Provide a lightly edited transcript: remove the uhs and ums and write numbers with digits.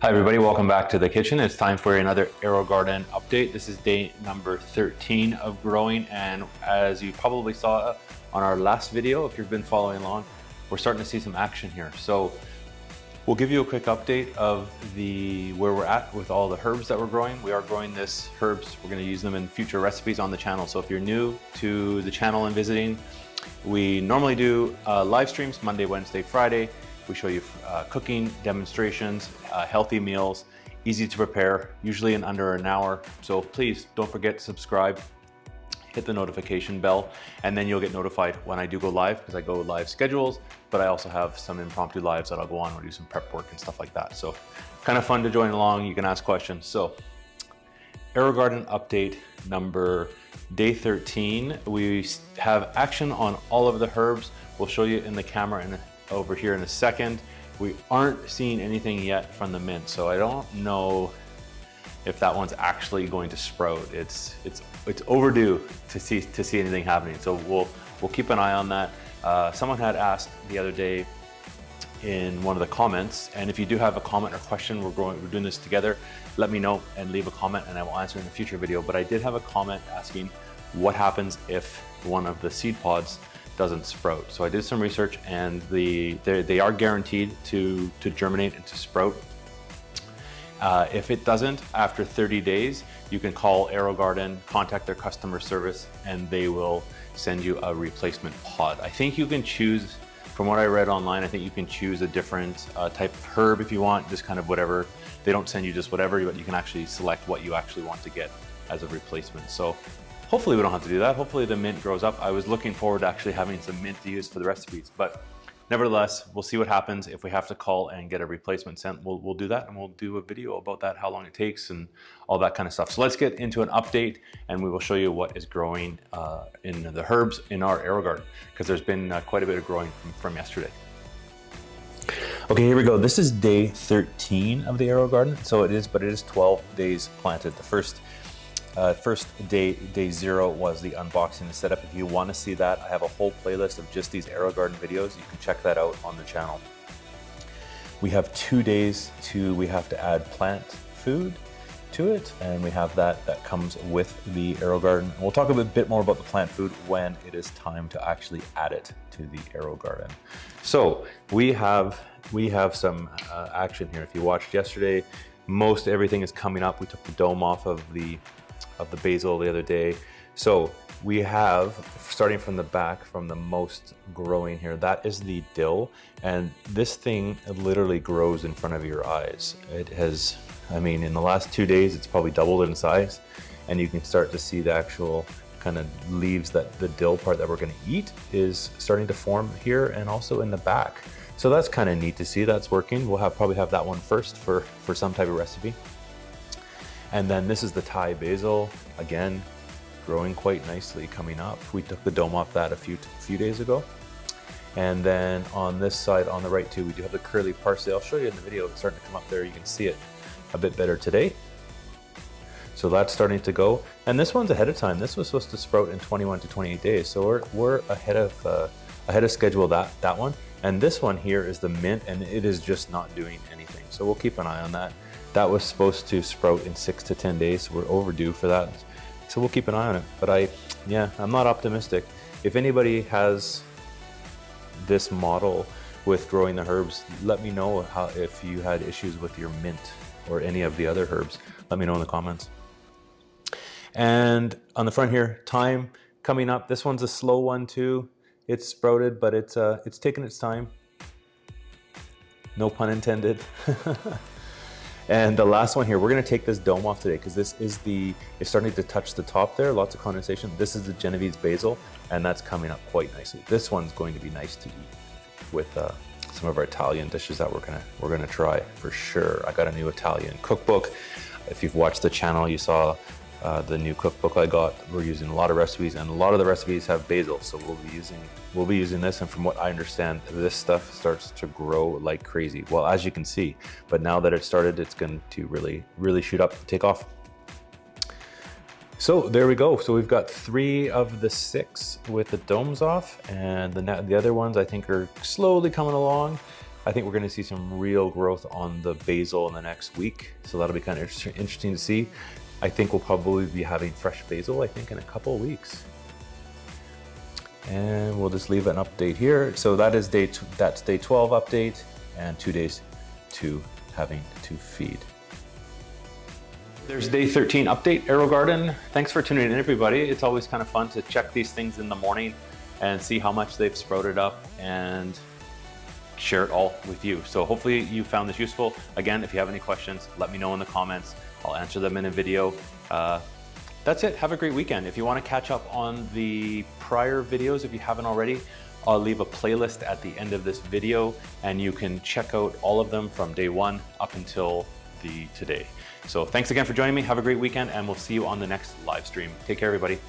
Hi everybody, welcome back to the kitchen. It's time for another AeroGarden update. This is day number 13 of growing, and as you probably saw on our last video, if you've been following along, we're starting to see some action here. So we'll give you a quick update of where we're at with all the herbs that we're growing. We are growing this herbs. We're going to use them in future recipes on the channel. So if you're new to the channel and visiting, we normally do live streams Monday, Wednesday, Friday. We show you cooking demonstrations, healthy meals, easy to prepare, usually in under an hour. So please don't forget to subscribe, hit the notification bell, and then you'll get notified when I do go live, because I go live schedules, but I also have some impromptu lives that I'll go on and do some prep work and stuff like that. So kind of fun to join along. You can ask questions. So AeroGarden update number day 13. We have action on all of the herbs. We'll show you in the camera over here in a second. We aren't seeing anything yet from the mint, so I don't know if that one's actually going to sprout. It's overdue to see anything happening. So we'll keep an eye on that. Someone had asked the other day in one of the comments, and if you do have a comment or question, we're doing this together, let me know and leave a comment and I will answer in a future video. But I did have a comment asking what happens if one of the seed pods doesn't sprout. So I did some research, and they are guaranteed to germinate and to sprout. If it doesn't, after 30 days, you can call AeroGarden, contact their customer service, and they will send you a replacement pod. I think you can choose, from what I read online, I think you can choose a different type of herb if you want, just kind of whatever. They don't send you just whatever, but you can actually select what you actually want to get as a replacement. So hopefully we don't have to do that. Hopefully the mint grows up. I was looking forward to actually having some mint to use for the recipes, but nevertheless, we'll see what happens. If we have to call and get a replacement sent, we'll do that, and we'll do a video about that, how long it takes and all that kind of stuff. So let's get into an update, and we will show you what is growing in the herbs in our AeroGarden, because there's been quite a bit of growing from yesterday. Okay, here we go. This is day 13 of the AeroGarden. So it is 12 days planted. The first day 0 was the unboxing and setup. If you want to see that, I have a whole playlist of just these AeroGarden videos. You can check that out on the channel. We have 2 days we have to add plant food to it, and we have that comes with the AeroGarden. We'll talk a bit more about the plant food when it is time to actually add it to the AeroGarden. So we have some action here. If you watched yesterday, most everything is coming up. We took the dome off of the basil the other day. So we have, starting from the back, from the most growing here, that is the dill. And this thing literally grows in front of your eyes. It has, I mean, in the last 2 days, it's probably doubled in size. And you can start to see the actual kind of leaves, that the dill part that we're gonna eat is starting to form here and also in the back. So that's kind of neat to see. That's working. We'll probably have that one first for some type of recipe. And then this is the Thai basil, again, growing quite nicely, coming up. We took the dome off that a few days ago. And then on this side, on the right too, we do have the curly parsley. I'll show you in the video. It's starting to come up there. You can see it a bit better today. So that's starting to go. And this one's ahead of time. This was supposed to sprout in 21 to 28 days. So we're ahead of schedule that one. And this one here is the mint, and it is just not doing anything. So we'll keep an eye on that. That was supposed to sprout in 6 to 10 days. So we're overdue for that. So we'll keep an eye on it. But I'm not optimistic. If anybody has this model with growing the herbs, let me know if you had issues with your mint or any of the other herbs. Let me know in the comments. And on the front here, thyme coming up. This one's a slow one too. It's sprouted, but it's taken its time. No pun intended. And the last one here, we're gonna take this dome off today, because this is it's starting to touch the top there, lots of condensation. This is the Genovese Basil, and that's coming up quite nicely. This one's going to be nice to eat with some of our Italian dishes that we're gonna try for sure. I got a new Italian cookbook. If you've watched the channel, you saw the new cookbook I got. We're using a lot of recipes, and a lot of the recipes have basil, so we'll be using this. And from what I understand, this stuff starts to grow like crazy. Well, as you can see, but now that it started, it's going to really shoot up, take off. So there we go. So we've got 3 of the 6 with the domes off, and the other ones I think are slowly coming along. I think we're going to see some real growth on the basil in the next week. So that'll be kind of interesting to see. I think we'll probably be having fresh basil, I think, in a couple of weeks. And we'll just leave an update here. So that is that's day 12 update, and 2 days to having to feed. There's day 13 update, AeroGarden. Thanks for tuning in, everybody. It's always kind of fun to check these things in the morning and see how much they've sprouted up and share it all with you. So hopefully you found this useful. Again, if you have any questions, let me know in the comments. I'll answer them in a video. That's it. Have a great weekend. If you want to catch up on the prior videos, if you haven't already, I'll leave a playlist at the end of this video, and you can check out all of them from day 1 up until today. So thanks again for joining me. Have a great weekend, and we'll see you on the next live stream. Take care, everybody.